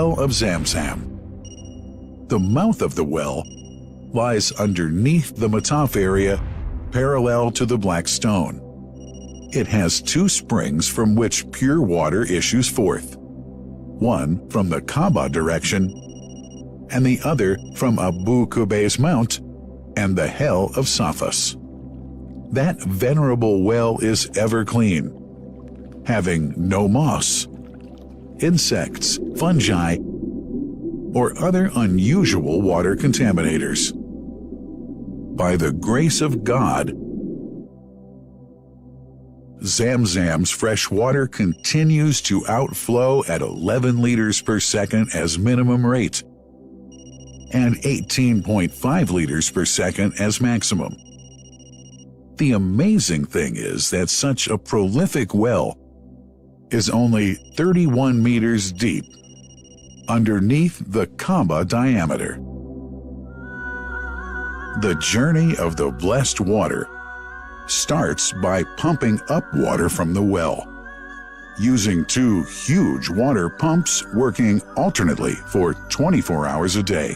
well of Zamzam. The mouth of the well lies underneath the Mataf area, parallel to the Black Stone. It has two springs from which pure water issues forth, one from the Kaaba direction and the other from Abu Qubay's Mount and the Hell of Safas. That venerable well is ever clean, having no moss, insects, fungi, or other unusual water contaminators. By the grace of God, Zamzam's fresh water continues to outflow at 11 liters per second as minimum rate and 18.5 liters per second as maximum. The amazing thing is that such a prolific well is only 31 meters deep underneath the Kaaba diameter. The journey of the blessed water starts by pumping up water from the well, using two huge water pumps working alternately for 24 hours a day.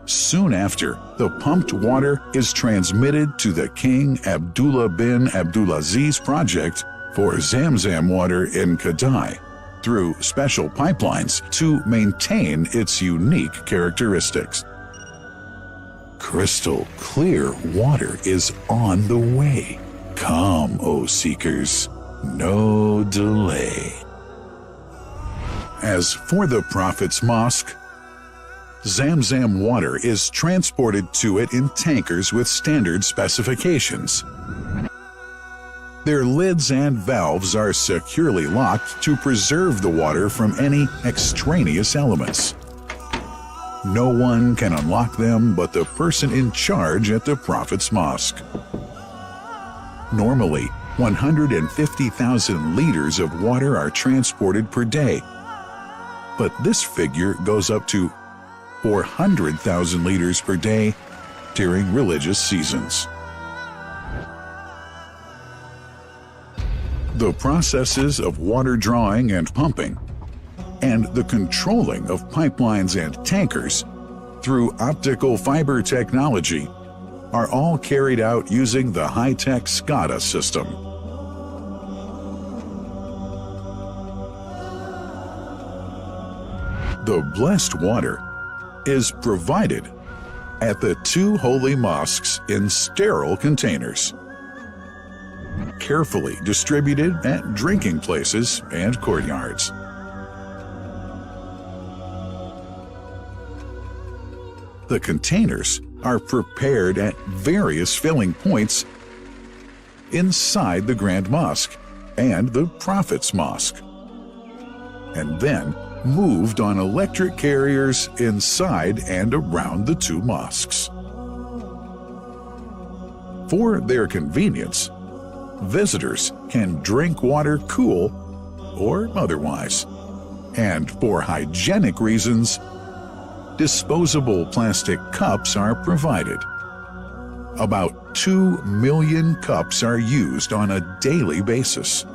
Soon after, the pumped water is transmitted to the King Abdullah bin Abdulaziz project for Zamzam water in Kadai through special pipelines to maintain its unique characteristics. Crystal clear water is on the way. Come, O seekers, no delay. As for the Prophet's Mosque, Zamzam water is transported to it in tankers with standard specifications. Their lids and valves are securely locked to preserve the water from any extraneous elements. No one can unlock them but the person in charge at the Prophet's Mosque. Normally, 150,000 liters of water are transported per day, but this figure goes up to 400,000 liters per day during religious seasons. The processes of water drawing and pumping, and the controlling of pipelines and tankers through optical fiber technology are all carried out using the high-tech SCADA system. The blessed water is provided at the two holy mosques in sterile containers, carefully distributed at drinking places and courtyards. The containers are prepared at various filling points inside the Grand Mosque and the Prophet's Mosque, and then moved on electric carriers inside and around the two mosques. For their convenience, visitors can drink water cool or otherwise, and for hygienic reasons, disposable plastic cups are provided. About 2 million cups are used on a daily basis.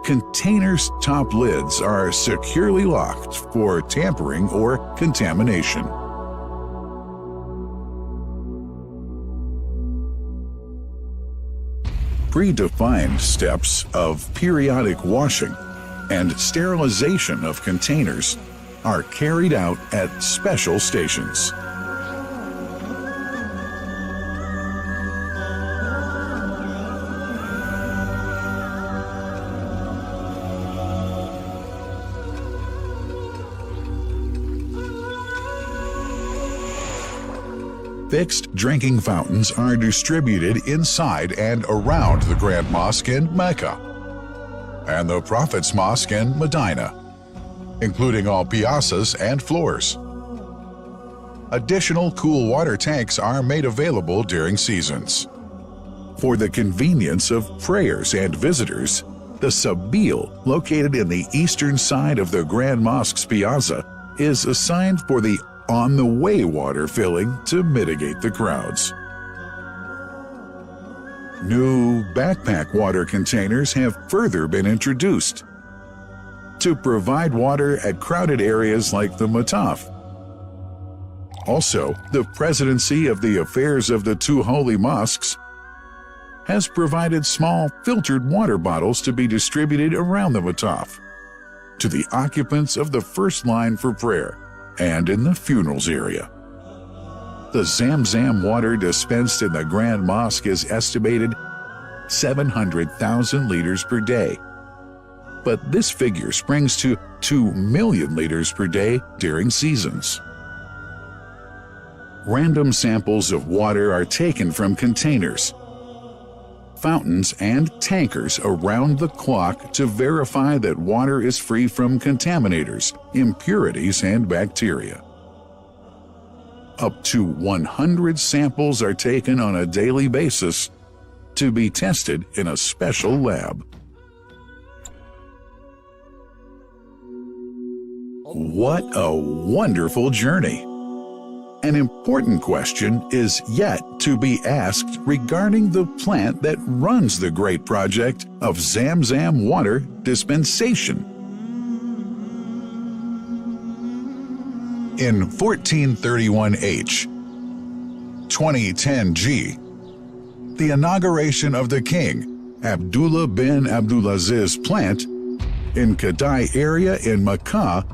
Containers' top lids are securely locked for tampering or contamination. Predefined steps of periodic washing and sterilization of containers are carried out at special stations. Fixed drinking fountains are distributed inside and around the Grand Mosque in Mecca and the Prophet's Mosque in Medina, including all piazzas and floors. Additional cool water tanks are made available during seasons. For the convenience of prayers and visitors, the Sabil, located in the eastern side of the Grand Mosque's piazza, is assigned for the on-the-way water filling to mitigate the crowds. New backpack water containers have further been introduced to provide water at crowded areas like the Mataf. Also, the Presidency of the Affairs of the Two Holy Mosques has provided small filtered water bottles to be distributed around the Mataf to the occupants of the first line for prayer and in the funerals area. The Zamzam water dispensed in the Grand Mosque is estimated 700,000 liters per day, but this figure springs to 2 million liters per day during seasons. Random samples of water are taken from containers, fountains, and tankers around the clock to verify that water is free from contaminators, impurities, and bacteria. Up to 100 samples are taken on a daily basis to be tested in a special lab. What a wonderful journey! An important question is yet to be asked regarding the plant that runs the great project of Zamzam water dispensation. In 1431H, 2010G, the inauguration of the King Abdullah bin Abdulaziz plant in Kadai area in Makkah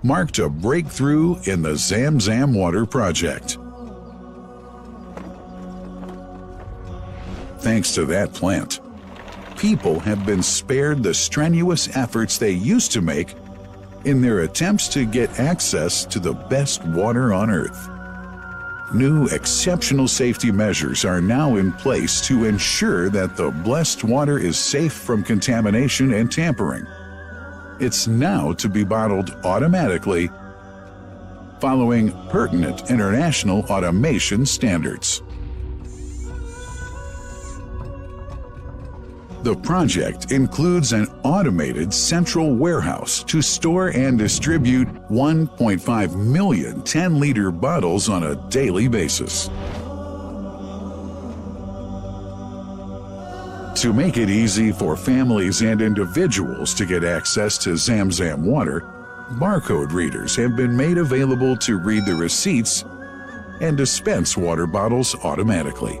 marked a breakthrough in the Zamzam water project. Thanks to that plant, people have been spared the strenuous efforts they used to make in their attempts to get access to the best water on earth. New exceptional safety measures are now in place to ensure that the blessed water is safe from contamination and tampering. It's now to be bottled automatically following pertinent international automation standards. The project includes an automated central warehouse to store and distribute 1.5 million 10-liter bottles on a daily basis. To make it easy for families and individuals to get access to Zamzam water, barcode readers have been made available to read the receipts and dispense water bottles automatically.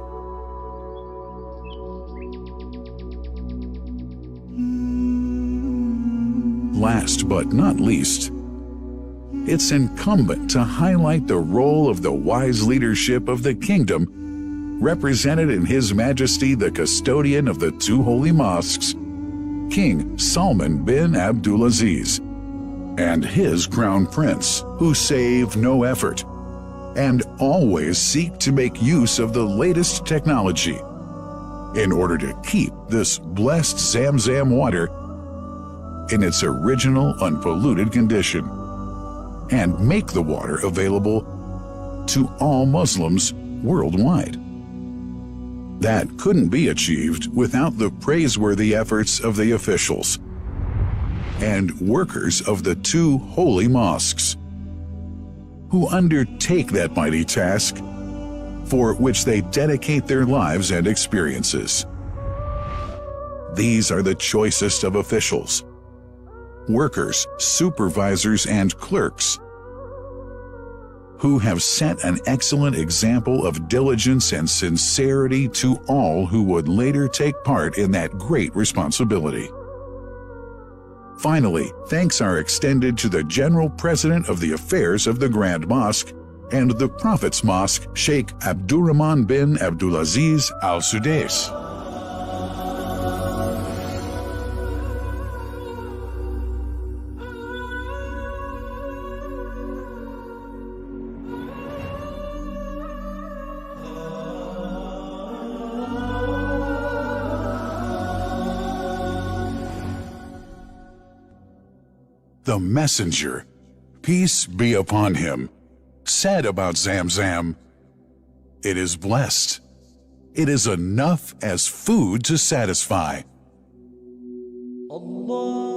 Last but not least, it's incumbent to highlight the role of the wise leadership of the kingdom represented in His Majesty the custodian of the two holy mosques, King Salman bin Abdulaziz, and his crown prince, who save no effort and always seek to make use of the latest technology in order to keep this blessed Zamzam water in its original unpolluted condition and make the water available to all Muslims worldwide. That couldn't be achieved without the praiseworthy efforts of the officials and workers of the two holy mosques, who undertake that mighty task for which they dedicate their lives and experiences. These are the choicest of officials, workers, supervisors, and clerks, who have set an excellent example of diligence and sincerity to all who would later take part in that great responsibility. Finally, thanks are extended to the General President of the Affairs of the Grand Mosque and the Prophet's Mosque, Sheikh Abdurrahman bin Abdulaziz Al Sudais. The messenger, peace be upon him, said about Zamzam, "It is blessed. It is enough as food to satisfy." Allah.